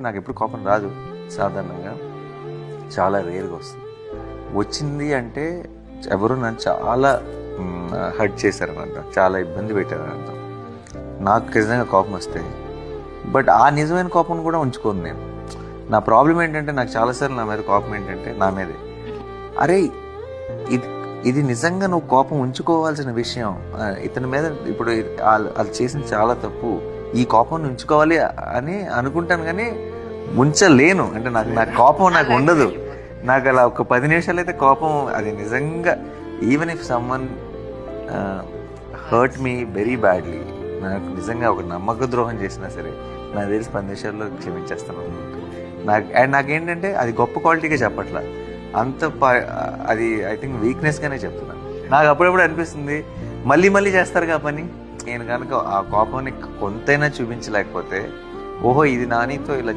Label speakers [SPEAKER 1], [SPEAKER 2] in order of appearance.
[SPEAKER 1] నాకు ఎప్పుడు కోపం రాదు. సాధారణంగా చాలా రేర్గా వస్తుంది. వచ్చింది అంటే ఎవరు నన్ను చాలా హర్ట్ చేశారని అర్థం, చాలా ఇబ్బంది పెట్టారని అర్థం. నాకు నిజంగా కోపం వస్తే బట్ ఆ నిజమైన కోపం కూడా ఉంచుకోను నేను. నా ప్రాబ్లం ఏంటంటే నాకు చాలాసార్లు నా మీద కోపం ఏంటంటే నా మీదే, అరే ఇది ఇది నిజంగా నువ్వు కోపం ఉంచుకోవాల్సిన విషయం. ఇతని మీద ఇప్పుడు వాళ్ళు చేసింది చాలా తప్పు, ఈ కోపం ఉంచుకోవాలి అని అనుకుంటాను కానీ ఉంచలేను. అంటే నాకు కోపం నాకు ఉండదు. నాకు అలా ఒక 10 నిమిషాలు అయితే కోపం, అది నిజంగా even if someone hurt me very badly, నాకు నిజంగా ఒక నమ్మక ద్రోహం చేసినా సరే నాకు తెలిసి 10 నిమిషాల్లో క్షమించేస్తాను. నాకేంటంటే అది గొప్ప క్వాలిటీగా చెప్పట్లా, అది ఐ థింక్ వీక్నెస్గానే చెప్తున్నాను. నాకు అప్పుడప్పుడు అనిపిస్తుంది మళ్ళీ మళ్ళీ చేస్తారు కా పని. నేను కనుక ఆ కోపాన్ని కొంతైనా చూపించలేకపోతే, ఓహో ఇది నానితో ఇలా